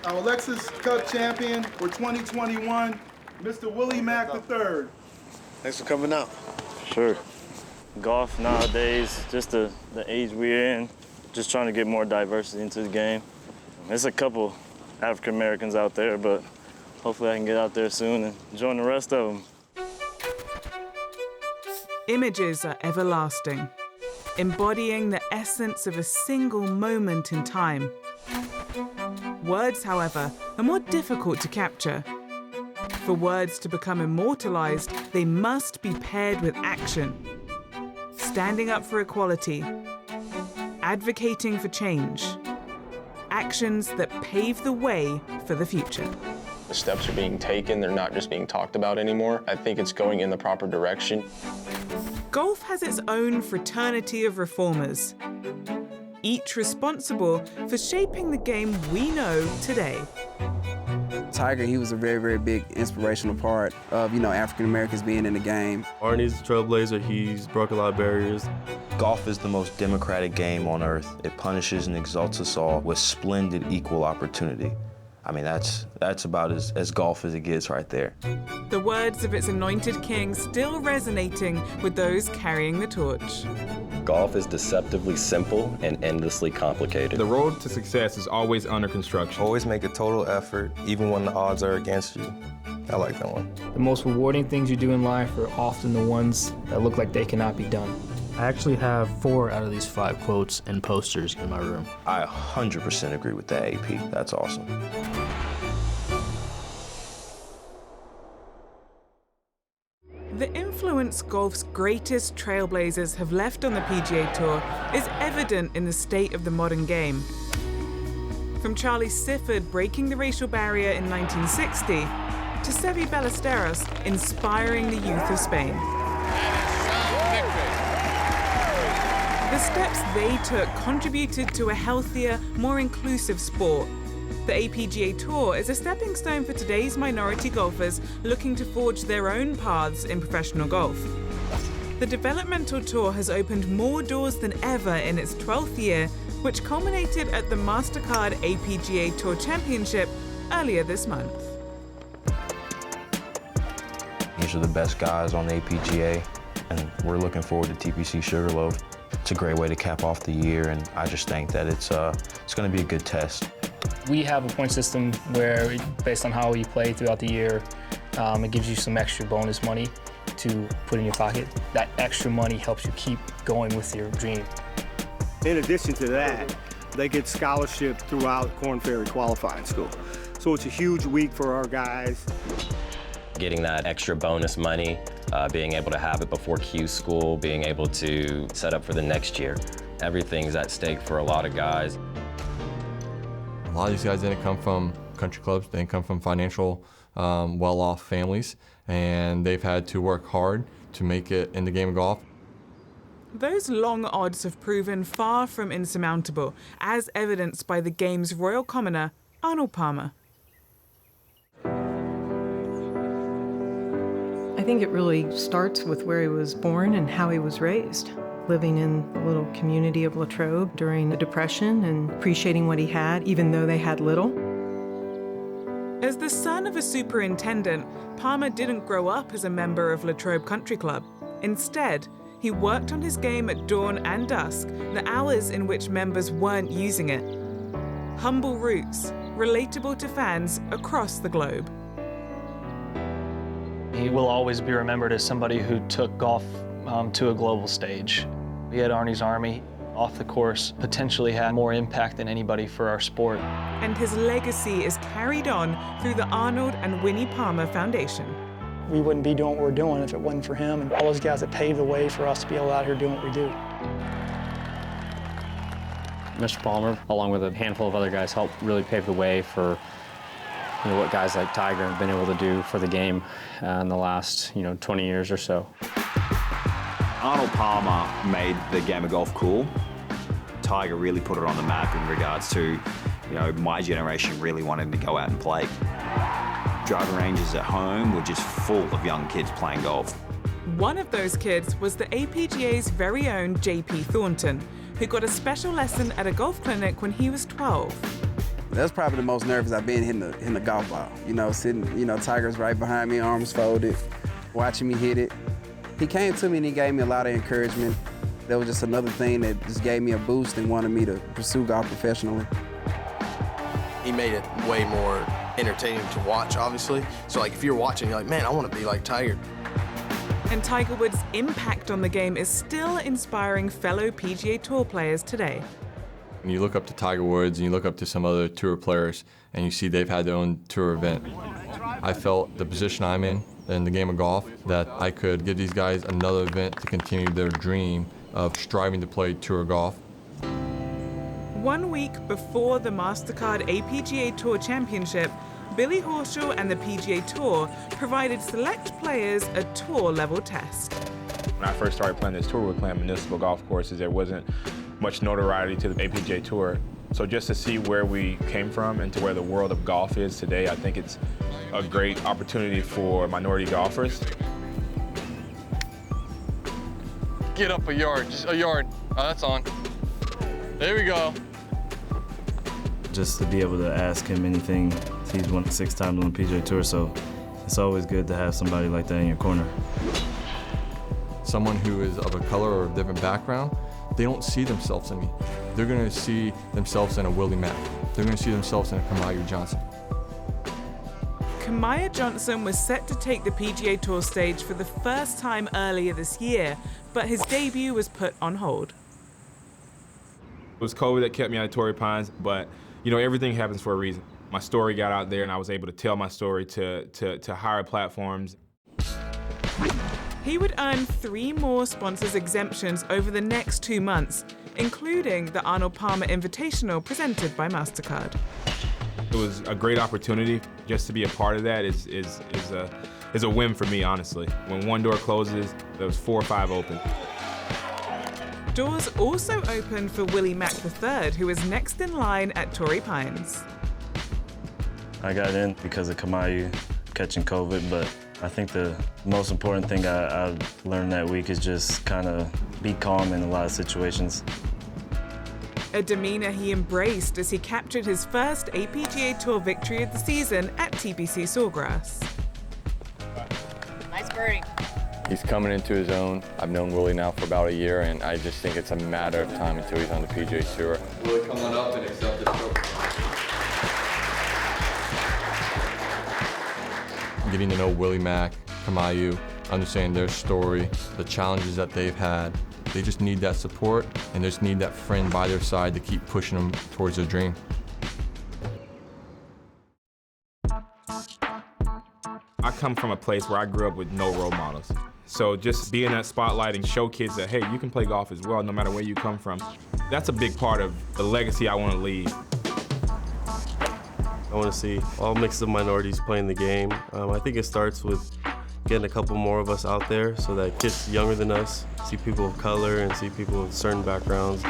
our Lexus Cup champion for 2021, Mr. Willie Mack III. Thanks for coming out. Sure. Golf nowadays, just the age we're in, just trying to get more diversity into the game. There's a couple African Americans out there, but hopefully I can get out there soon and join the rest of them. Images are everlasting, embodying the essence of a single moment in time. Words, however, are more difficult to capture. For words to become immortalized, they must be paired with action. Standing up for equality, advocating for change. Actions that pave the way for the future. The steps are being taken, they're not just being talked about anymore. I think it's going in the proper direction. Golf has its own fraternity of reformers, each responsible for shaping the game we know today. Tiger, he was a very, very big inspirational part of, African Americans being in the game. Arnie's a trailblazer. He's broke a lot of barriers. Golf is the most democratic game on earth. It punishes and exalts us all with splendid equal opportunity. I mean, that's about as golf as it gets right there. The words of its anointed king still resonating with those carrying the torch. Golf is deceptively simple and endlessly complicated. The road to success is always under construction. Always make a total effort, even when the odds are against you. I like that one. The most rewarding things you do in life are often the ones that look like they cannot be done. I actually have 4 out of these 5 quotes and posters in my room. I 100% agree with that, AP. That's awesome. The influence golf's greatest trailblazers have left on the PGA Tour is evident in the state of the modern game. From Charlie Sifford breaking the racial barrier in 1960, to Seve Ballesteros inspiring the youth of Spain. The steps they took contributed to a healthier, more inclusive sport. The APGA Tour is a stepping stone for today's minority golfers looking to forge their own paths in professional golf. The developmental tour has opened more doors than ever in its 12th year, which culminated at the MasterCard APGA Tour Championship earlier this month. These are the best guys on the APGA, and we're looking forward to TPC Sugarloaf. It's a great way to cap off the year, and I just think that it's going to be a good test. We have a point system where, based on how you play throughout the year, it gives you some extra bonus money to put in your pocket. That extra money helps you keep going with your dream. In addition to that, they get scholarship throughout Korn Ferry qualifying school. So it's a huge week for our guys. Getting that extra bonus money, being able to have it before Q school, being able to set up for the next year. Everything's at stake for a lot of guys. A lot of these guys didn't come from country clubs, they didn't come from financial, well-off families, and they've had to work hard to make it in the game of golf. Those long odds have proven far from insurmountable, as evidenced by the game's royal commoner, Arnold Palmer. I think it really starts with where he was born and how he was raised. Living in the little community of Latrobe during the Depression and appreciating what he had, even though they had little. As the son of a superintendent, Palmer didn't grow up as a member of Latrobe Country Club. Instead, he worked on his game at dawn and dusk, the hours in which members weren't using it. Humble roots, relatable to fans across the globe. He will always be remembered as somebody who took golf to a global stage. He had Arnie's Army off the course, potentially had more impact than anybody for our sport. And his legacy is carried on through the Arnold and Winnie Palmer Foundation. We wouldn't be doing what we're doing if it wasn't for him and all those guys that paved the way for us to be able out here doing what we do. Mr. Palmer, along with a handful of other guys, helped really pave the way for what guys like Tiger have been able to do for the game in the last 20 years or so. Arnold Palmer made the game of golf cool. Tiger really put it on the map in regards to, my generation really wanting to go out and play. Driving ranges at home were just full of young kids playing golf. One of those kids was the APGA's very own JP Thornton, who got a special lesson at a golf clinic when he was 12. That's probably the most nervous I've been hitting the golf ball. You know, sitting, you know, Tiger's right behind me, arms folded, watching me hit it. He came to me and he gave me a lot of encouragement. That was just another thing that just gave me a boost and wanted me to pursue golf professionally. He made it way more entertaining to watch, obviously. So like if you're watching, you're like, man, I want to be like Tiger. And Tiger Woods' impact on the game is still inspiring fellow PGA Tour players today. When you look up to Tiger Woods and you look up to some other tour players and you see they've had their own tour event, I felt the position I'm in the game of golf, that I could give these guys another event to continue their dream of striving to play tour golf. 1 week before the MasterCard APGA Tour Championship, Billy Horschel and the PGA Tour provided select players a tour-level test. When I first started playing this tour, we were playing municipal golf courses. There wasn't much notoriety to the APGA Tour. So just to see where we came from and to where the world of golf is today, I think it's a great opportunity for minority golfers. Get up a yard, just a yard. Oh, that's on. There we go. Just to be able to ask him anything. He's won 6 times on the PGA Tour, so it's always good to have somebody like that in your corner. Someone who is of a color or a different background, they don't see themselves in me. They're gonna see themselves in a Willie Mack. They're gonna see themselves in a Kamaya Johnson. Kamaya Johnson was set to take the PGA Tour stage for the first time earlier this year, but his debut was put on hold. It was COVID that kept me out of Torrey Pines, but you know, everything happens for a reason. My story got out there and I was able to tell my story to higher platforms. He would earn 3 more sponsors exemptions over the next 2 months, including the Arnold Palmer Invitational presented by MasterCard. It was a great opportunity. Just to be a part of that is a win for me, honestly. When one door closes, there was 4 or 5 open. Doors also opened for Willie Mack III, who is next in line at Torrey Pines. I got in because of Kamaya catching COVID, but I think the most important thing I learned that week is just kind of be calm in a lot of situations. A demeanor he embraced as he captured his first APGA Tour victory of the season at TPC Sawgrass. Nice birdie. He's coming into his own. I've known Willie now for about a year, and I just think it's a matter of time until he's on the PGA Tour. Willie, come on up and accept this trophy. Getting to know Willie Mack, Kamaya, understanding their story, the challenges that they've had. They just need that support, and they just need that friend by their side to keep pushing them towards their dream. I come from a place where I grew up with no role models. So just being that spotlight and show kids that, hey, you can play golf as well, no matter where you come from. That's a big part of the legacy I want to leave. I want to see all mixed of minorities playing the game. I think it starts with getting a couple more of us out there so that kids younger than us see people of color and see people of certain backgrounds.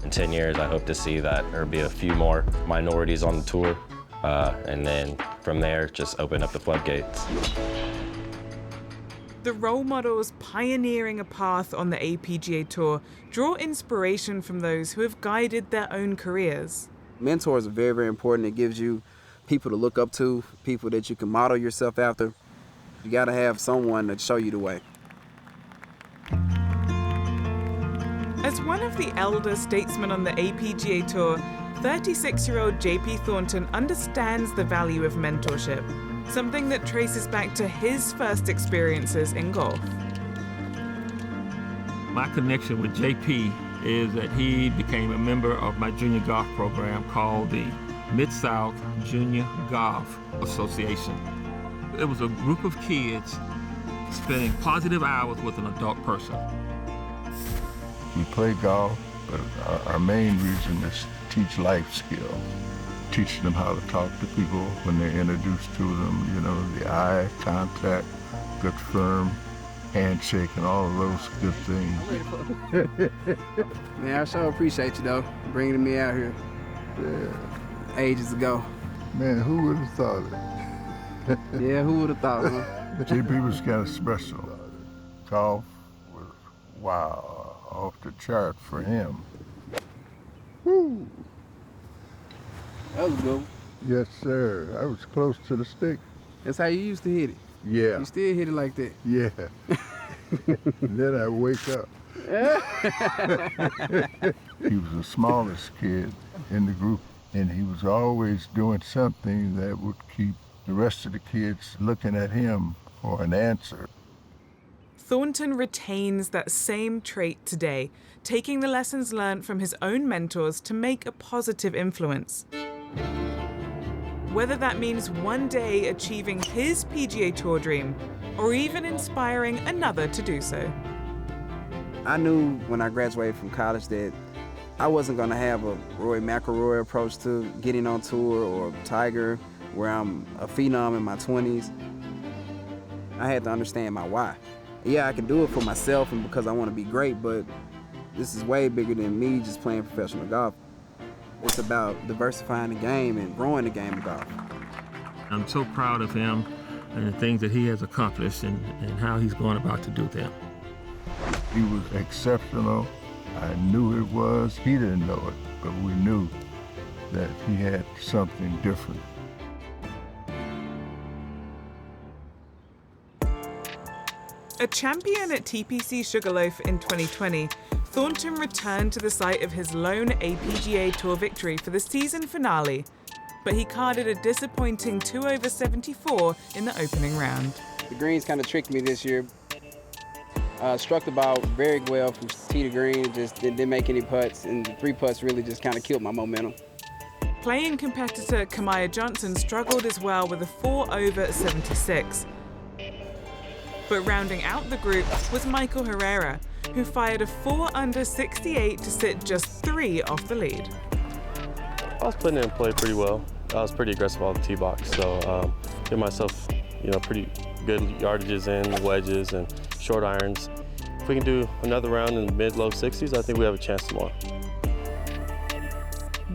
In 10 years, I hope to see that there be a few more minorities on the tour, and then from there, just open up the floodgates. The role models pioneering a path on the APGA Tour draw inspiration from those who have guided their own careers. Mentors are very, very important. It gives you people to look up to, people that you can model yourself after. You gotta have someone to show you the way. As one of the elder statesmen on the APGA Tour, 36-year-old JP Thornton understands the value of mentorship, something that traces back to his first experiences in golf. My connection with JP is that he became a member of my junior golf program called the Mid-South Junior Golf Association. It was a group of kids spending positive hours with an adult person. We play golf, but our main reason is to teach life skills. Teaching them how to talk to people when they're introduced to them, you know, the eye contact, good firm handshake, and all of those good things. Man, I sure appreciate you, though, bringing me out here. Yeah. Ages ago. Man, who would have thought it? Yeah, who would have thought, huh? JP was kind of special. Golf was, wow, off the chart for him. Woo! That was good. Yes, sir. I was close to the stick. That's how you used to hit it. Yeah. You still hit it like that. Yeah. Then I wake up. He was the smallest kid in the group, and he was always doing something that would keep the rest of the kids looking at him for an answer. Thornton retains that same trait today, taking the lessons learned from his own mentors to make a positive influence. Whether that means one day achieving his PGA Tour dream, or even inspiring another to do so. I knew when I graduated from college that I wasn't going to have a Rory McIlroy approach to getting on tour, or Tiger, where I'm a phenom in my 20s. I had to understand my why. Yeah, I can do it for myself and because I want to be great, but this is way bigger than me just playing professional golf. It's about diversifying the game and growing the game of golf. I'm so proud of him and the things that he has accomplished and how he's going about to do them. He was exceptional. I knew it was. He didn't know it, but we knew that he had something different. A champion at TPC Sugarloaf in 2020, Thornton returned to the site of his lone APGA Tour victory for the season finale, but he carded a disappointing 2 over 74 in the opening round. The greens kind of tricked me this year. Struck the ball very well from tee to green, just didn't make any putts, and the 3 putts really just kind of killed my momentum. Playing competitor Kamaya Johnson struggled as well with a 4 over 76. But rounding out the group was Michael Herrera, who fired a 4 under 68 to sit just 3 off the lead. I was putting in play pretty well. I was pretty aggressive on the tee box, so give myself, pretty good yardages in, wedges, and short irons. If we can do another round in the mid-low 60s, I think we have a chance tomorrow.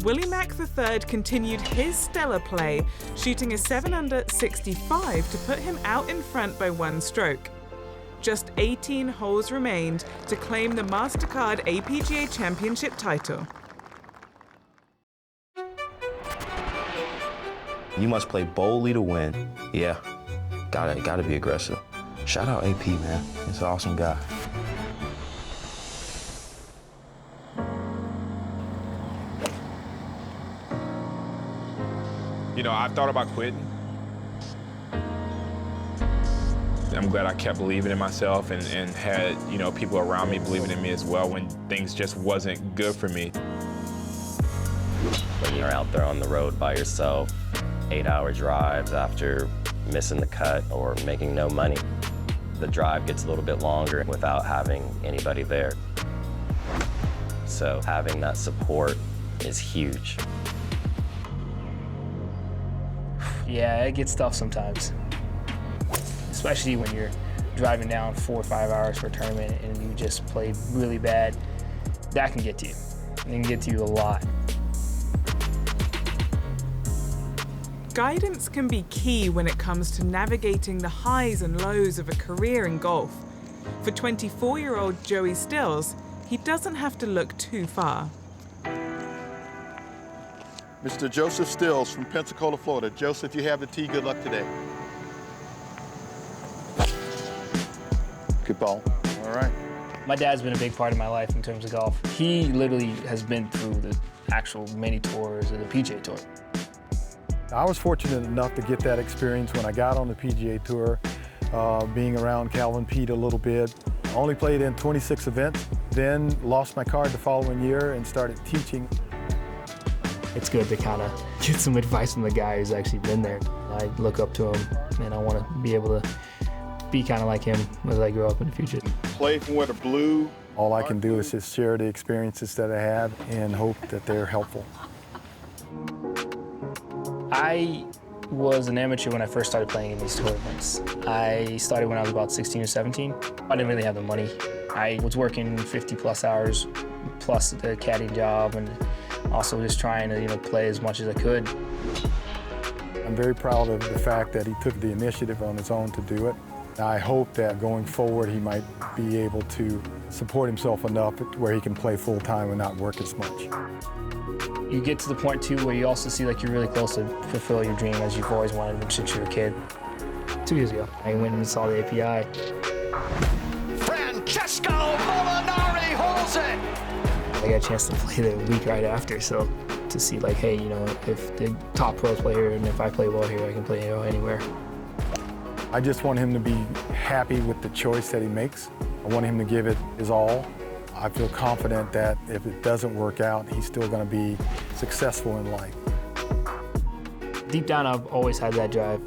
Willie Mack III continued his stellar play, shooting a 7 under 65 to put him out in front by 1 stroke. Just 18 holes remained to claim the MasterCard APGA Championship title. You must play boldly to win. Yeah, gotta be aggressive. Shout out AP, man. He's an awesome guy. I've thought about quitting. I'm glad I kept believing in myself and had, people around me believing in me as well when things just wasn't good for me. When you're out there on the road by yourself, 8-hour drives after missing the cut or making no money, the drive gets a little bit longer without having anybody there. So having that support is huge. Yeah, it gets tough sometimes, especially when you're driving down 4 or 5 hours for a tournament and you just play really bad. That can get to you. It can get to you a lot. Guidance can be key when it comes to navigating the highs and lows of a career in golf. For 24-year-old Joey Stills, he doesn't have to look too far. Mr. Joseph Stills from Pensacola, Florida. Joseph, you have the tee. Good luck today. Good ball. All right. My dad's been a big part of my life in terms of golf. He literally has been through the actual mini tours of the PGA Tour. I was fortunate enough to get that experience when I got on the PGA Tour, being around Calvin Pete a little bit. I only played in 26 events, then lost my card the following year and started teaching. It's good to kind of get some advice from the guy who's actually been there. I look up to him and I want to be able to be kind of like him as I grow up in the future. Play from where the blue. All I can do is just share the experiences that I had and hope that they're helpful. I was an amateur when I first started playing in these tournaments. I started when I was about 16 or 17. I didn't really have the money. I was working 50+ hours plus the caddying job and also just trying to play as much as I could. I'm very proud of the fact that he took the initiative on his own to do it. I hope that going forward he might be able to support himself enough where he can play full-time and not work as much. You get to the point, too, where you also see like you're really close to fulfill your dream as you've always wanted since you were a kid. 2 years ago, I went and saw the API. Francesco Molinari holds it! I got a chance to play the week right after, so to see like, hey, you know, if the top pros play here and if I play well here, I can play anywhere. I just want him to be happy with the choice that he makes. I want him to give it his all. I feel confident that if it doesn't work out, he's still going to be successful in life. Deep down, I've always had that drive.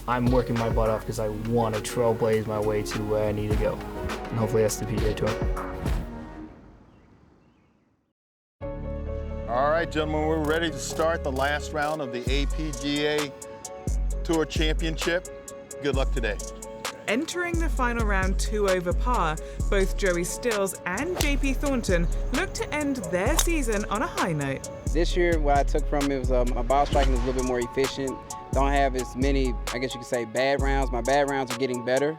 I'm working my butt off because I want to trailblaze my way to where I need to go. And hopefully that's the PGA Tour. All right, gentlemen, we're ready to start the last round of the APGA Tour Championship. Good luck today. Entering the final round 2 over par, both Joey Stills and JP Thornton look to end their season on a high note. This year, what I took from it was my ball striking is a little bit more efficient. Don't have as many, I guess you could say, bad rounds. My bad rounds are getting better.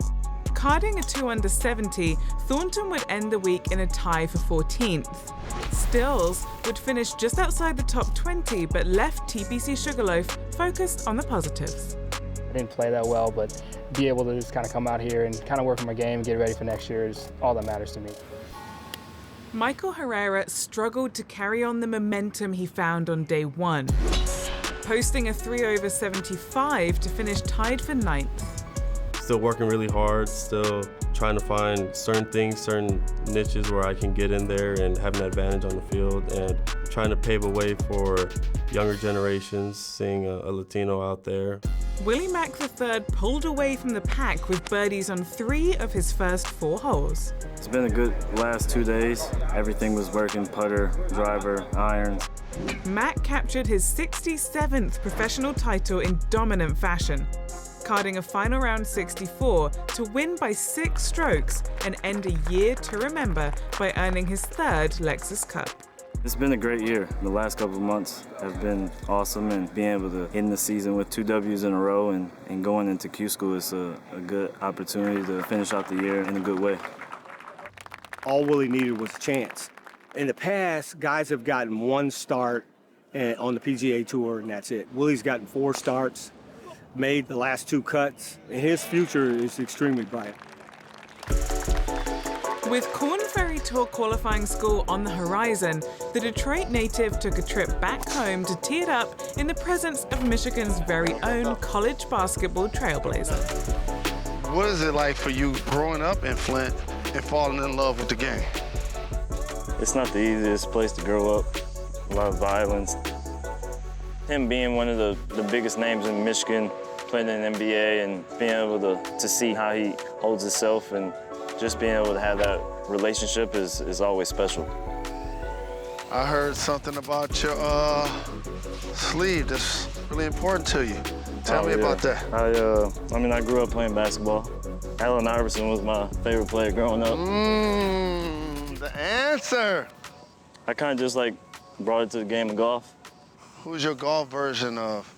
Carding a 2 under 70, Thornton would end the week in a tie for 14th. Stills would finish just outside the top 20, but left TPC Sugarloaf focused on the positives. I didn't play that well, but be able to just kind of come out here and kind of work on my game and get ready for next year is all that matters to me. Michael Herrera struggled to carry on the momentum he found on day 1, posting a 3 over 75 to finish tied for 9th. Still working really hard, still trying to find certain things, certain niches where I can get in there and have an advantage on the field, and trying to pave a way for younger generations, seeing a Latino out there. Willie Mack III pulled away from the pack with birdies on 3 of his first 4 holes. It's been a good last 2 days. Everything was working, putter, driver, irons. Mack captured his 67th professional title in dominant fashion, carding a final round 64 to win by 6 strokes and end a year to remember by earning his 3rd Lexus Cup. It's been a great year. The last couple of months have been awesome, and being able to end the season with 2 W's in a row and going into Q School is a good opportunity to finish out the year in a good way. All Willie needed was a chance. In the past, guys have gotten 1 start on the PGA Tour, and that's it. Willie's gotten 4 starts, made the last 2 cuts, and his future is extremely bright. With Korn Ferry Tour qualifying school on the horizon, the Detroit native took a trip back home to tee it up in the presence of Michigan's very own college basketball trailblazer. What is it like for you growing up in Flint and falling in love with the game? It's not the easiest place to grow up. A lot of violence. Him being one of the biggest names in Michigan, playing in the NBA and being able to see how he holds himself and just being able to have that relationship is always special. I heard something about your sleeve that's really important to you. Tell me about that. I grew up playing basketball. Allen Iverson was my favorite player growing up. The answer. I kind of just brought it to the game of golf. Who's your golf version of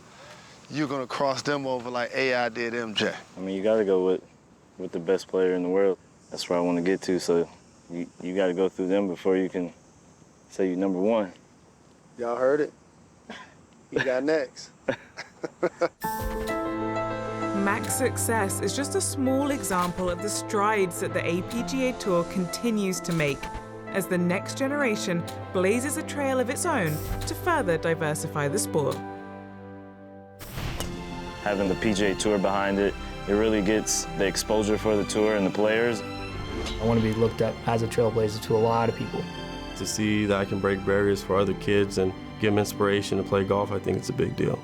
you gonna cross them over like AI did MJ? I mean, you got to go with the best player in the world. That's where I want to get to, so you got to go through them before you can say you're number 1. Y'all heard it? He got next. Mack's success is just a small example of the strides that the APGA Tour continues to make as the next generation blazes a trail of its own to further diversify the sport. Having the PGA Tour behind it, it really gets the exposure for the tour and the players. I want to be looked at as a trailblazer to a lot of people. To see that I can break barriers for other kids and give them inspiration to play golf, I think it's a big deal.